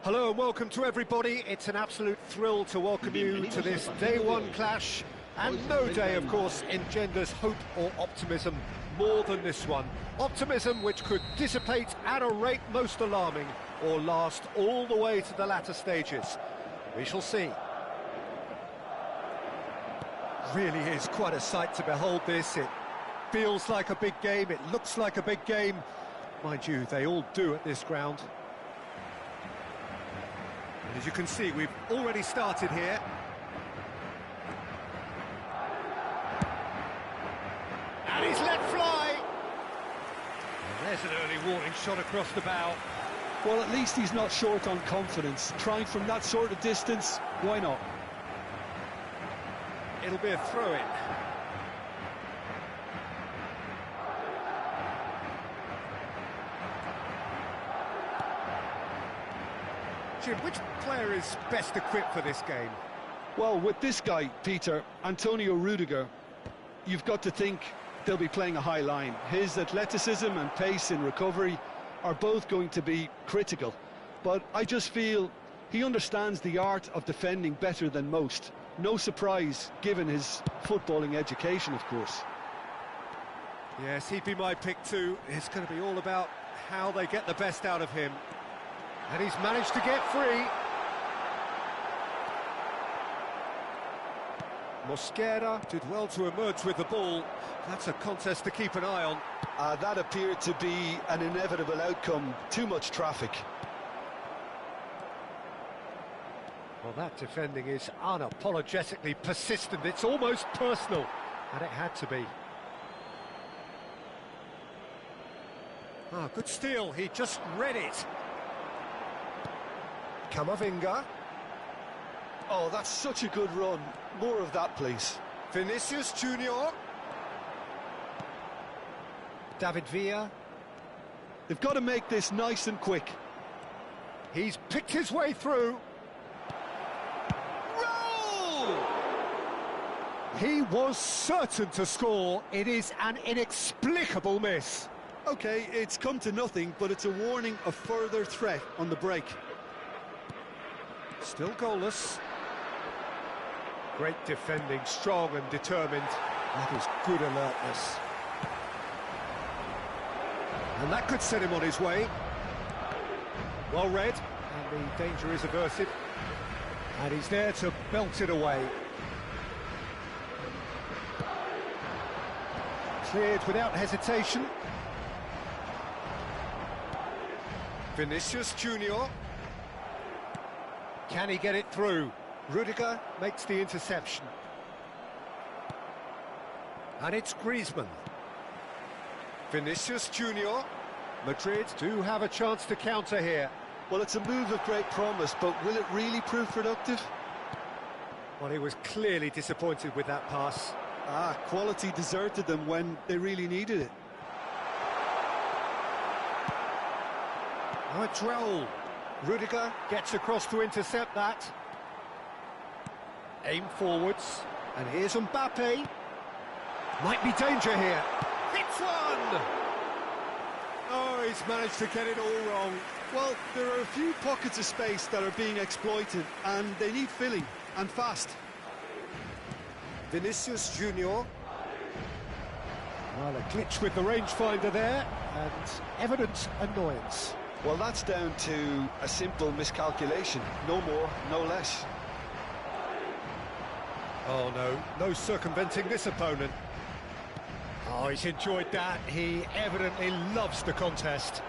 Hello and welcome to everybody. It's an absolute thrill to welcome you to this day one clash. And no day, of course, engenders hope or optimism more than this one. Optimism which could dissipate at a rate most alarming or last all the way to the latter stages. We shall see. Really is quite a sight to behold this. It feels like a big game, it looks like a big game. Mind you, they all do at this ground. And as you can see, we've already started here. And he's let fly! And there's an early warning shot across the bow. Well, at least he's not short on confidence. Trying from that sort of distance, why not? It'll be a throw-in. Jim, which player is best equipped for this game? Well, with this guy, Peter, Antonio Rudiger, you've got to think they'll be playing a high line. His athleticism and pace in recovery are both going to be critical. But I just feel he understands the art of defending better than most. No surprise, given his footballing education, of course. Yes, he'd be my pick too. It's going to be all about how they get the best out of him. And he's managed to get free. Mosquera did well to emerge with the ball. That's a contest to keep an eye on. That appeared to be an inevitable outcome. Too much traffic. Well, that defending is unapologetically persistent. It's almost personal. And it had to be. Good steal. He just read it. Camavinga. Oh, that's such a good run. More of that, please. Vinicius Junior. David Villa. They've got to make this nice and quick. He's picked his way through. Roll! He was certain to score. It is an inexplicable miss. OK, it's come to nothing, but it's a warning of further threat on the break. Still goalless. Great defending, strong and determined. That is good alertness. And that could set him on his way. Well read, and the danger is averted. And he's there to belt it away. Cleared without hesitation. Vinicius Junior. Can he get it through? Rudiger makes the interception. And it's Griezmann. Vinicius Junior. Madrid do have a chance to counter here. Well, it's a move of great promise, but will it really prove productive? Well, he was clearly disappointed with that pass. Quality deserted them when they really needed it. Oh, it's Raul. Rudiger gets across to intercept that. Aim forwards. And here's Mbappe. Might be danger here. Hits one! Oh, he's managed to get it all wrong. Well, there are a few pockets of space that are being exploited, and they need filling, and fast. Vinicius Junior. Well, a glitch with the rangefinder there, and evident annoyance. Well, that's down to a simple miscalculation. No more, no less. Oh, no circumventing this opponent. Oh, he's enjoyed that. He evidently loves the contest.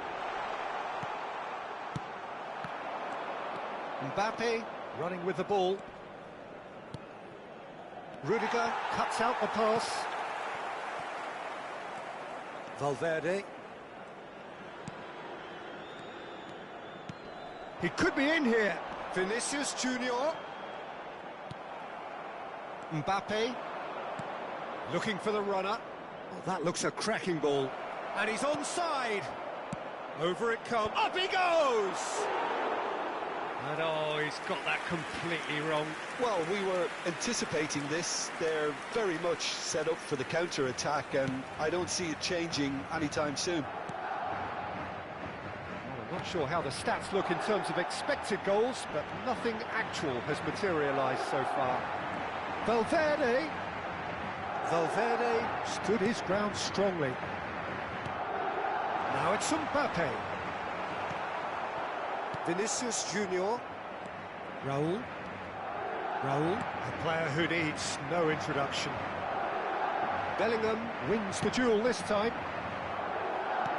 Mbappe running with the ball. Rudiger cuts out the pass. Valverde. He could be in here. Vinicius Junior. Mbappe. Looking for the runner. Oh, that looks a cracking ball. And he's onside. Over it comes. Up he goes! And oh, he's got that completely wrong. Well, we were anticipating this. They're very much set up for the counter-attack, and I don't see it changing anytime soon. Not sure how the stats look in terms of expected goals, but nothing actual has materialised so far. Valverde stood his ground strongly. Now it's Mbappe. Vinicius Junior. Raul, a player who needs no introduction. Bellingham wins the duel this time.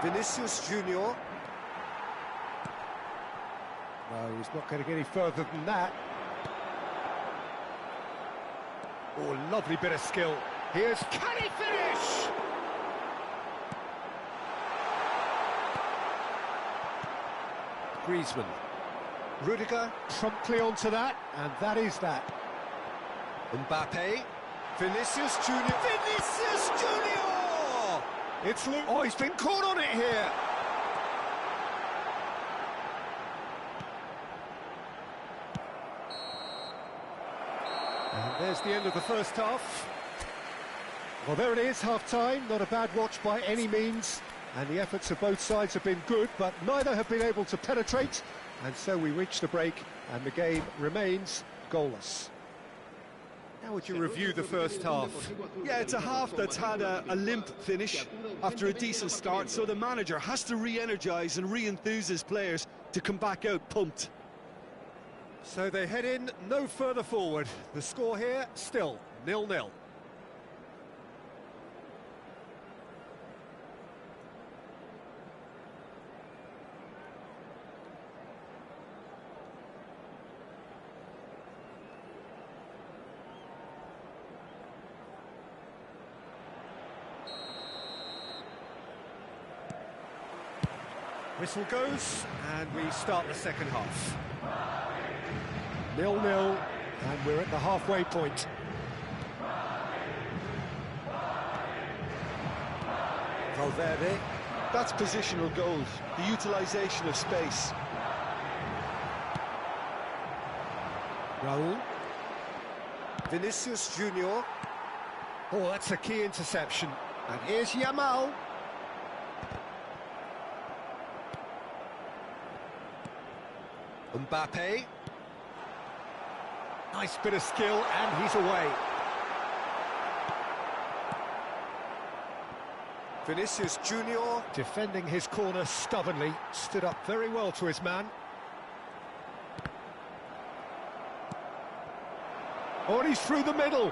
Vinicius Junior. No, he's not going to get any further than that. Oh, lovely bit of skill. Here's, can he finish? Griezmann. Rudiger promptly onto that, and that is that. Mbappe. Vinicius Junior. Vinicius Junior! It's Luke. Oh, he's been caught on it here. And there's the end of the first half. Well, there it is, half-time. Not a bad watch by any means. And the efforts of both sides have been good, but neither have been able to penetrate. And so we reach the break, and the game remains goalless. How would you review the first half? Yeah, it's a half that's had a limp finish after a decent start, so the manager has to re-energise and re-enthuse his players to come back out pumped. So they head in no further forward. The score here, still 0-0. Whistle goes, and we start the second half. 0-0, and we're at the halfway point. Valverde. That's positional goals, the utilisation of space. Raul. Vinicius Junior. Oh, that's a key interception. And here's Yamal. Mbappe. Nice bit of skill, and he's away. Vinicius Junior, defending his corner stubbornly, stood up very well to his man. Oh, and he's through the middle.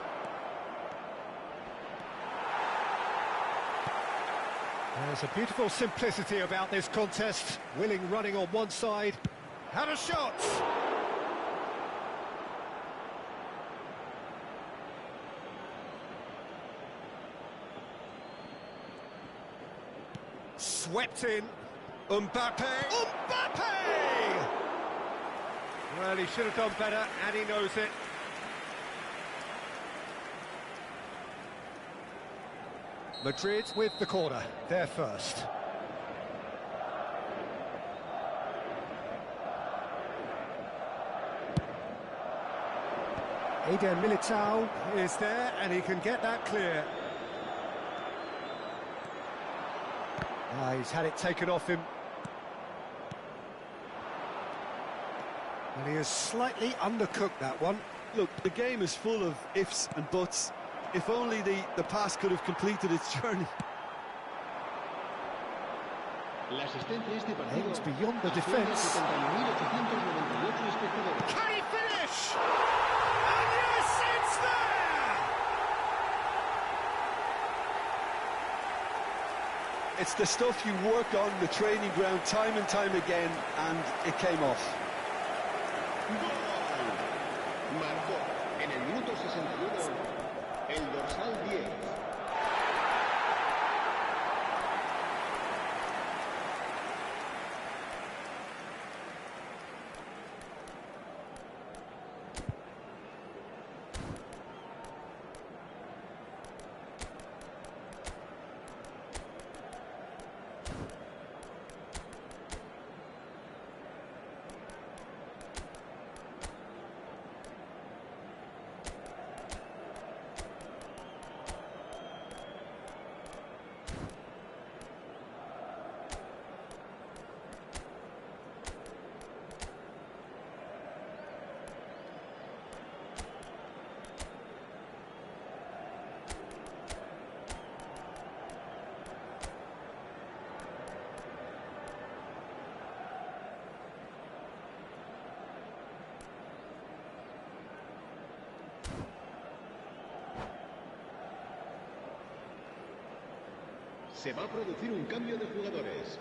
There's a beautiful simplicity about this contest. Willing running on one side. Had a shot! Swept in. Mbappe! Mbappe! Well, he should have done better, and he knows it. Madrid with the corner, they're first. Eder Militao is there, and he can get that clear. He's had it taken off him. And he has slightly undercooked that one. Look, the game is full of ifs and buts. If only the pass could have completed its journey. Aims beyond the defence. Can he finish? And yes, it's there! It's the stuff you work on the training ground time and time again, and it came off. Marcó en el minuto 61 el dorsal 10. Se va a producir un cambio de jugadores.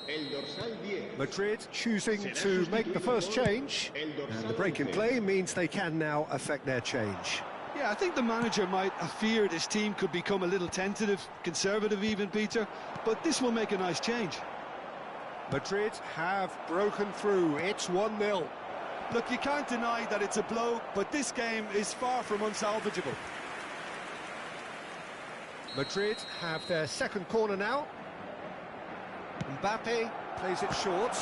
El dorsal 10. Madrid choosing to make the first change, and the break in play means they can now affect their change. Yeah, I think the manager might have feared his team could become a little tentative, conservative even, Peter, but this will make a nice change. Madrid have broken through. It's 1-0. Look, you can't deny that it's a blow, but this game is far from unsalvageable. Madrid have their second corner now. Mbappe plays it short.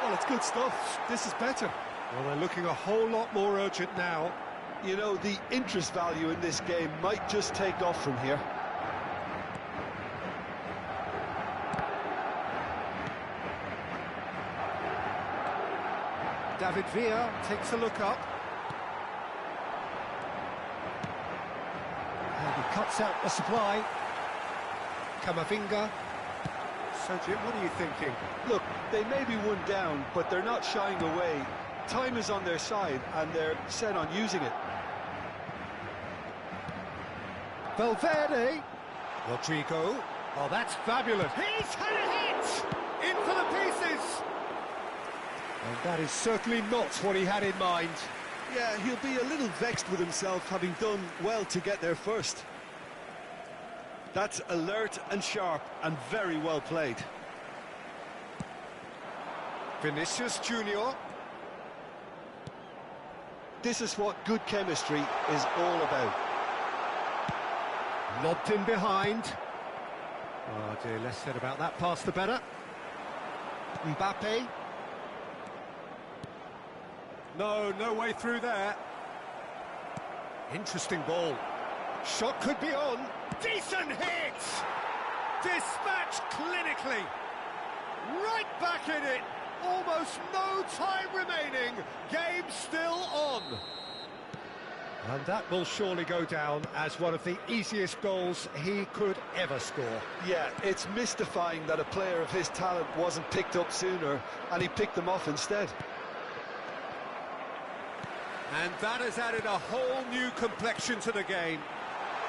Well, it's good stuff. This is better. Well, they're looking a whole lot more urgent now. You know, the interest value in this game might just take off from here. David Villa takes a look up. And he cuts out the supply. Camavinga. So, Jim, what are you thinking? Look, they may be one down, but they're not shying away. Time is on their side, and they're set on using it. Valverde. Rodrigo. Oh, that's fabulous. He's had a hit! In for the pieces! And that is certainly not what he had in mind. Yeah, he'll be a little vexed with himself, having done well to get there first. That's alert and sharp and very well played. Vinicius Junior. This is what good chemistry is all about. Lobbed in behind. Oh dear, less said about that pass the better. Mbappe. No way through there. Interesting ball. Shot could be on. Decent hit! Dispatched clinically. Right back in it. Almost no time remaining. Game still on. And that will surely go down as one of the easiest goals he could ever score. Yeah, it's mystifying that a player of his talent wasn't picked up sooner, and he picked them off instead. And that has added a whole new complexion to the game.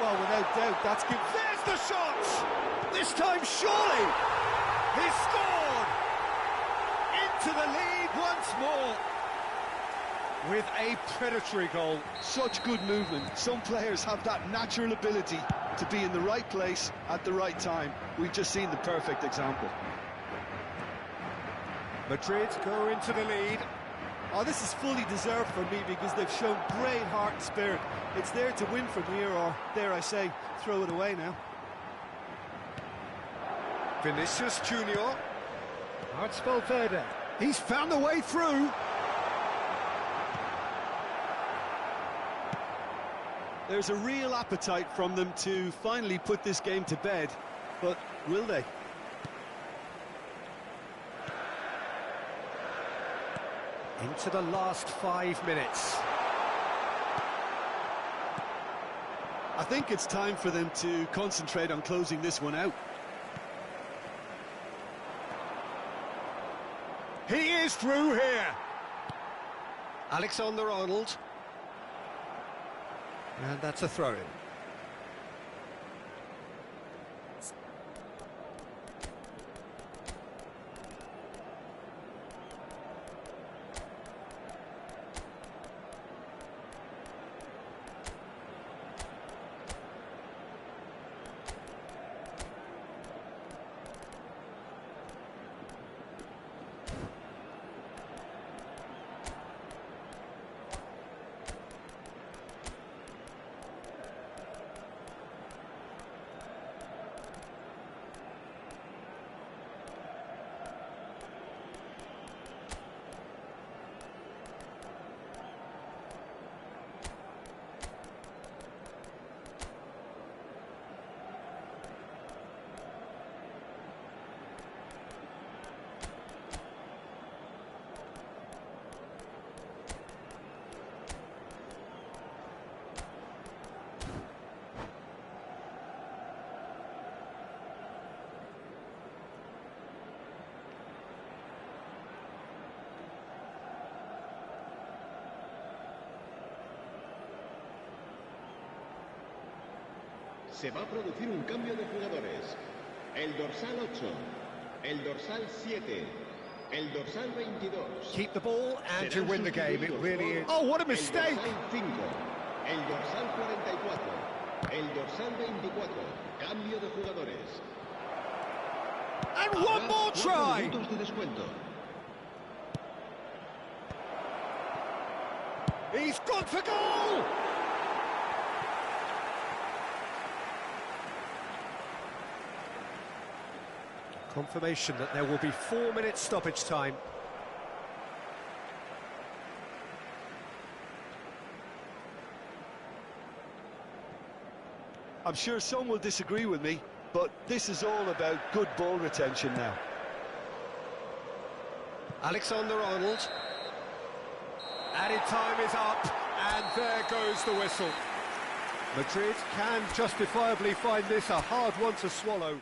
Well, without doubt, that's good. There's the shot! This time, surely! He scored! Into the lead once more! With a predatory goal. Such good movement. Some players have that natural ability to be in the right place at the right time. We've just seen the perfect example. Madrid go into the lead. Oh, this is fully deserved for me because they've shown great heart and spirit. It's there to win from here, or, dare I say, throw it away now. Vinicius Junior. Now it's Valverde. He's found the way through. There's a real appetite from them to finally put this game to bed, but will they? Into the last 5 minutes. I think it's time for them to concentrate on closing this one out. He is through here. Alexander-Arnold. And that's a throw-in. Se va a producir un cambio de jugadores. El dorsal 8, el dorsal 7, el dorsal 22. Keep the ball and you Serán win the game, it sustituidos really is. por Oh, what a mistake! El dorsal 5, el dorsal 44, el dorsal 24. Cambio de jugadores. And one more 4 try! minutos de descuento. He's gone for goal! Confirmation that there will be 4 minutes stoppage time. I'm sure some will disagree with me, but this is all about good ball retention now. Alexander-Arnold. Added time is up, and there goes the whistle. Madrid can justifiably find this a hard one to swallow.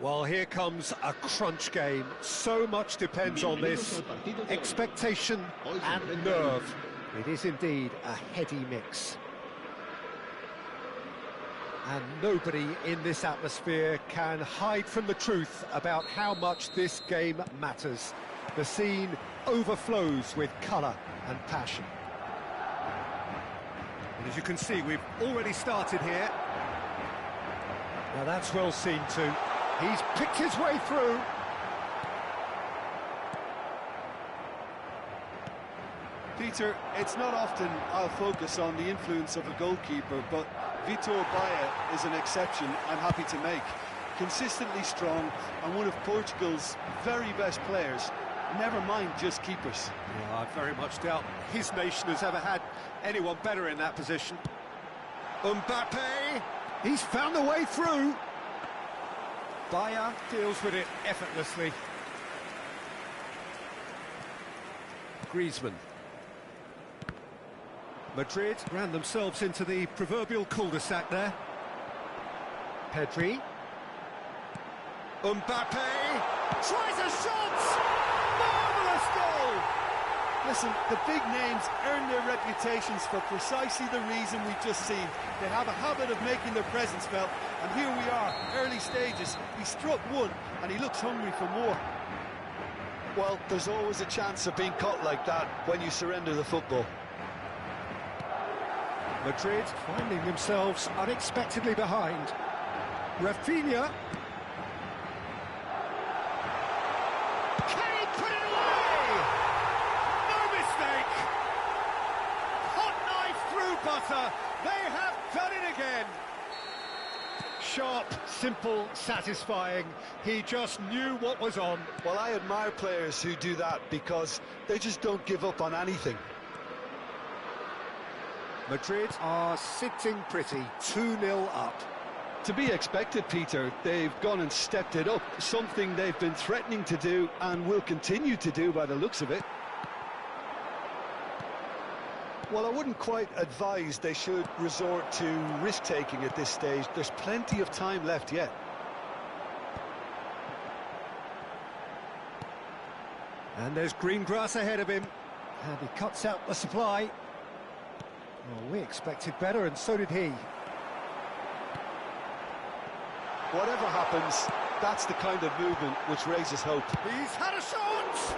Well, here comes a crunch game. So much depends on this. Expectation and nerve. It is indeed a heady mix. And nobody in this atmosphere can hide from the truth about how much this game matters. The scene overflows with colour and passion. And as you can see, we've already started here. Now that's well seen too. He's picked his way through. Peter, it's not often I'll focus on the influence of a goalkeeper, but Vitor Baia is an exception I'm happy to make. Consistently strong and one of Portugal's very best players, never mind just keepers. Yeah, I very much doubt his nation has ever had anyone better in that position. Mbappe, he's found the way through. Baia deals with it effortlessly. Griezmann. Madrid ran themselves into the proverbial cul-de-sac there. Pedri. Mbappe tries a shot! Marvellous goal! Listen, the big names earn their reputations for precisely the reason we've just seen. They have a habit of making their presence felt, and here we are, early stages. He struck one, and he looks hungry for more. Well, there's always a chance of being caught like that when you surrender the football. Madrid finding themselves unexpectedly behind. Rafinha. Can he put it away? No mistake. Hot knife through butter. They have done it again. Sharp, simple, satisfying. He just knew what was on. Well, I admire players who do that because they just don't give up on anything. Madrid are sitting pretty, 2-0 up. To be expected, Peter. They've gone and stepped it up, something they've been threatening to do and will continue to do by the looks of it. Well, I wouldn't quite advise they should resort to risk-taking at this stage. There's plenty of time left yet. And there's green grass ahead of him. And he cuts out the supply. Well, we expected better, and so did he. Whatever happens, that's the kind of movement which raises hope. He's had a shot!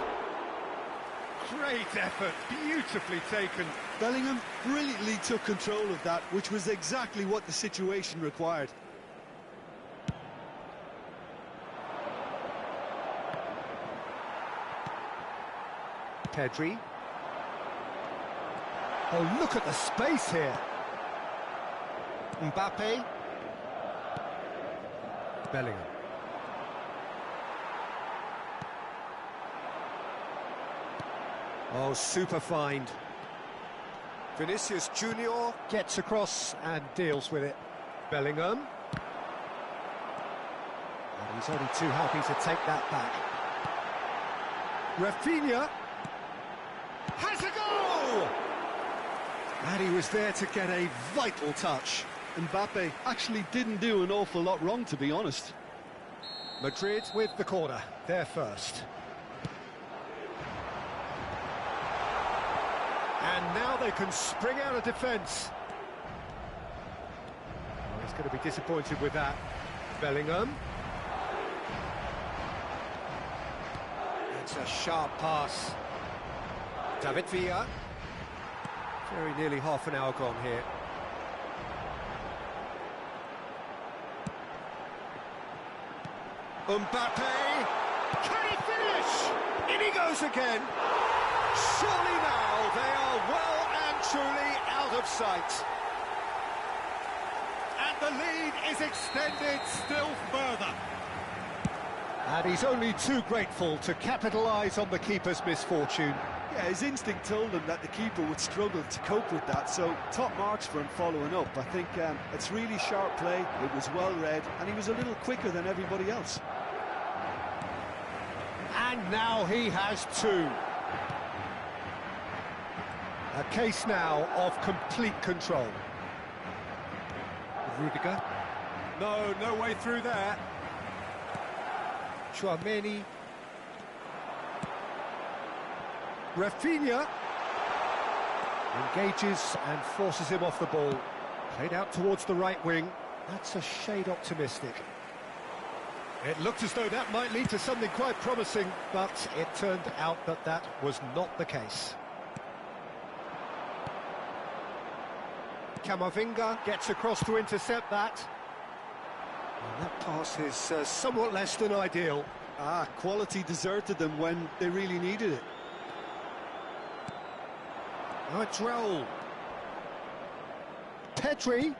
Great effort, beautifully taken. Bellingham brilliantly took control of that, which was exactly what the situation required. Pedri. Oh, look at the space here. Mbappe. Bellingham. Oh, super find. Vinicius Junior gets across and deals with it. Bellingham. And he's only too happy to take that back. Rafinha has a goal! And he was there to get a vital touch. Mbappe actually didn't do an awful lot wrong, to be honest. Madrid with the corner, they're first. And now they can spring out of defence. Oh, he's going to be disappointed with that. Bellingham. It's a sharp pass. David Villa. Very nearly half an hour gone here. Mbappe. Can he finish? In he goes again. Surely now they are well and truly out of sight. And the lead is extended still further. And he's only too grateful to capitalise on the keeper's misfortune. Yeah, his instinct told him that the keeper would struggle to cope with that, so top marks for him following up. I think it's really sharp play, it was well read, and he was a little quicker than everybody else. And now he has two. A case now of complete control. Rudiger. No way through there. Chouameni. Rafinha engages and forces him off the ball. Played out towards the right wing. That's a shade optimistic. It looked as though that might lead to something quite promising, but it turned out that that was not the case. Camavinga gets across to intercept that. And that pass is somewhat less than ideal. Quality deserted them when they really needed it. Now it's Raul. Pedri.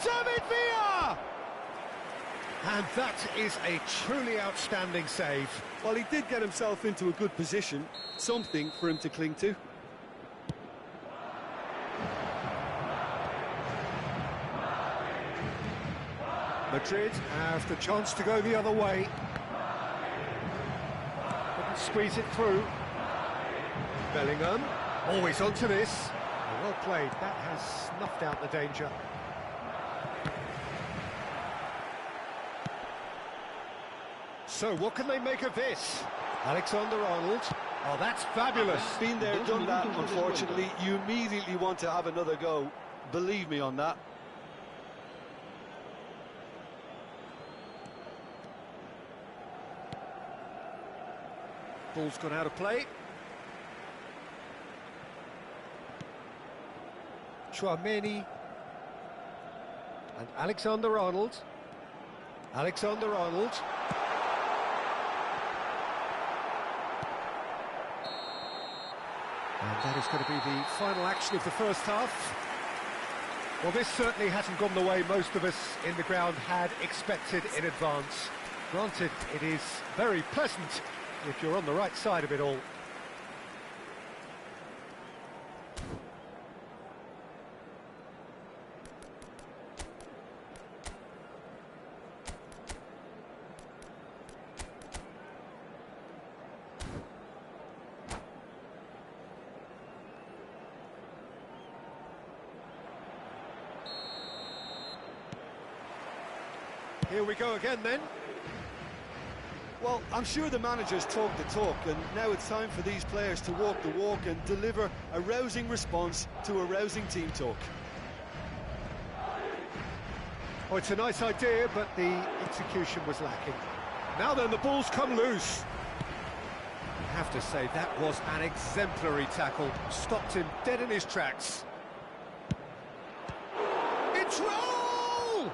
David Villa! And that is a truly outstanding save. Well, he did get himself into a good position, something for him to cling to. Madrid have the chance to go the other way. Couldn't squeeze it through. Bellingham, always onto this. Well played, that has snuffed out the danger. So what can they make of this? Alexander-Arnold. Oh, that's fabulous. Been there, done that, unfortunately. You immediately want to have another go. Believe me on that. Ball's gone out of play. Chouameni. And Alexander-Arnold. Alexander-Arnold. And that is going to be the final action of the first half. Well, this certainly hasn't gone the way most of us in the ground had expected in advance. Granted, it is very pleasant if you're on the right side of it all. Here we go again then. Well, I'm sure the managers talk the talk, and now it's time for these players to walk the walk and deliver a rousing response to a rousing team talk. Oh, it's a nice idea, but the execution was lacking. Now then, the ball's come loose. I have to say, that was an exemplary tackle. Stopped him dead in his tracks. It's roll!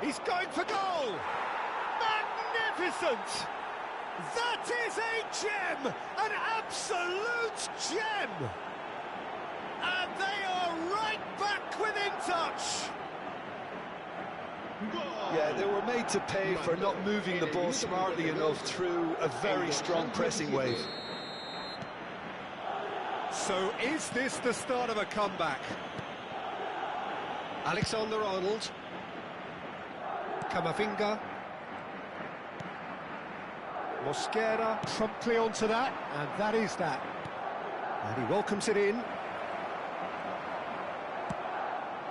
He's going for goal! Magnificent! That is a gem! An absolute gem! And they are right back within touch! Yeah, they were made to pay for not moving the ball smartly enough through a very strong pressing wave. So is this the start of a comeback? Alexander-Arnold. Camavinga. Mosquera promptly onto that, and that is that. And he welcomes it in.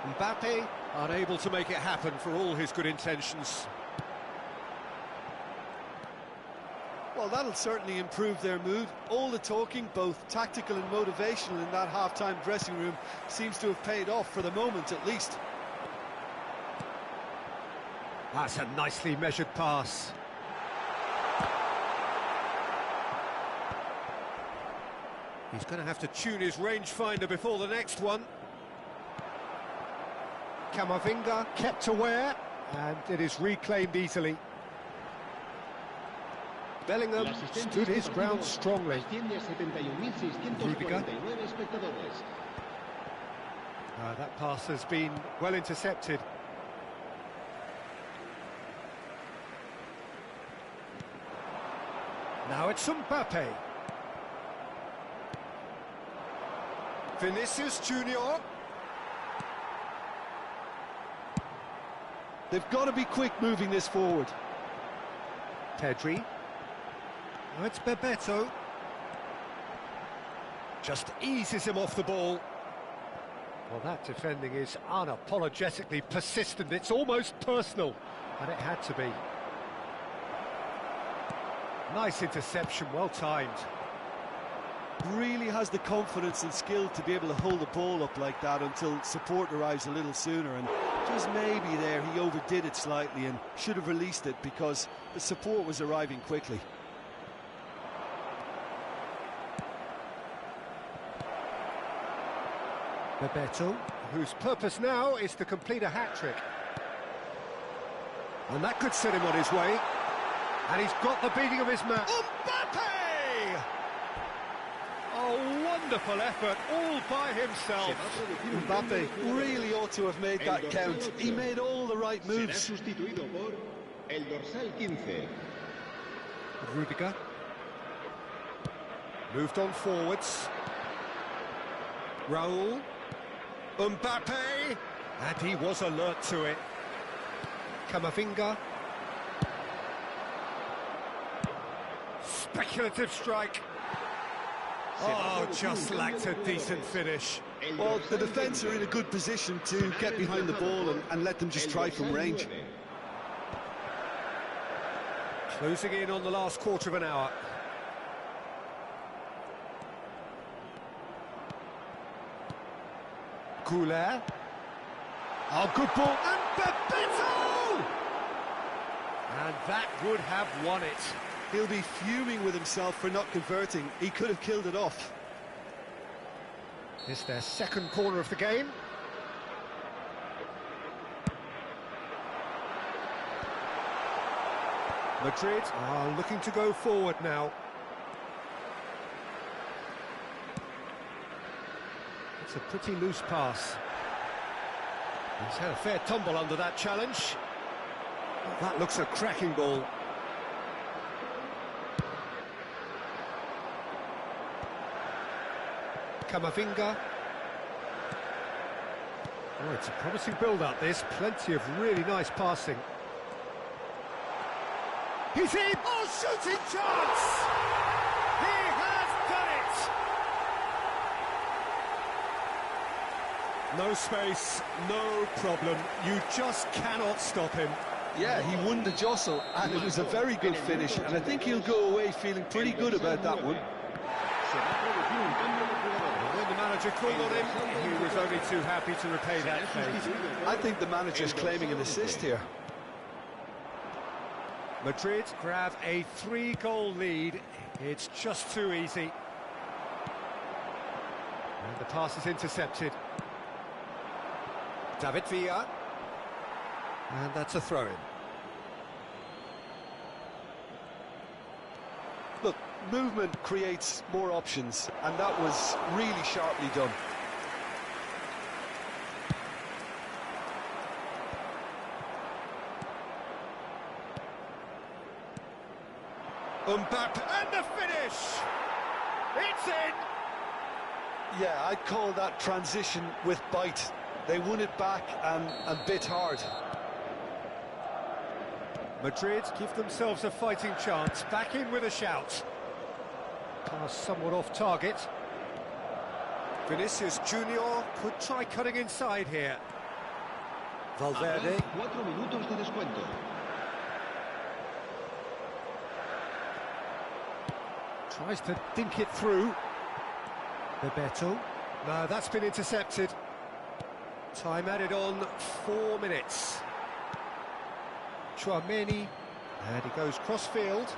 Mbappe unable to make it happen for all his good intentions. Well, that'll certainly improve their mood. All the talking, both tactical and motivational, in that half-time dressing room seems to have paid off for the moment, at least. That's a nicely measured pass. He's going to have to tune his rangefinder before the next one. Camavinga kept aware, and it is reclaimed easily. Bellingham stood his ground strongly. Rudiger. That pass has been well intercepted. Now it's Mbappe. Vinicius Junior. They've got to be quick moving this forward. Pedri. Now it's Bebeto. Just eases him off the ball. Well, that defending is unapologetically persistent. It's almost personal, and it had to be. Nice interception, well timed. Really has the confidence and skill to be able to hold the ball up like that until support arrives a little sooner, and just maybe there he overdid it slightly and should have released it because the support was arriving quickly. Bebeto, whose purpose now is to complete a hat-trick. And that could set him on his way. And he's got the beating of his man. Mbappe! A wonderful effort, all by himself. Mbappe really ought to have made that count. He made all the right moves. Rudiger. Moved on forwards. Raul. Mbappe! And he was alert to it. Camavinga. Speculative strike. Oh, just lacked a decent finish. Well, the defence are in a good position to get behind the ball and let them just try from range. Closing in on the last quarter of an hour. Goulet. Oh, good ball. And Bebeto! And that would have won it. He'll be fuming with himself for not converting. He could have killed it off. It's their second corner of the game. Madrid are looking to go forward now. It's a pretty loose pass. He's had a fair tumble under that challenge. That looks a cracking ball. Camavinga. Oh, it's a promising build-up, this. Plenty of really nice passing. He's in! Oh, shooting chance! He No space, no problem. You just cannot stop him. Yeah, he won the jostle, and it was a very good finish, and I think he'll go away feeling pretty good about that one. When the manager called on him, he was only too happy to repay that favour. I think the manager's claiming an assist here. Madrid grab a 3-goal lead. It's just too easy. And the pass is intercepted. David Villa. And that's a throw-in. Look, movement creates more options, and that was really sharply done. Mbappe, and the finish! It's in! Yeah, I'd call that transition with bite. They won it back and bit hard. Madrid give themselves a fighting chance, back in with a shout. Pass somewhat off target. Vinicius Junior could try cutting inside here. Valverde. 4 minutos de descuento. Tries to dink it through. Bebeto. No, that's been intercepted. Time added on 4 minutes. Chouameni, and he goes cross-field.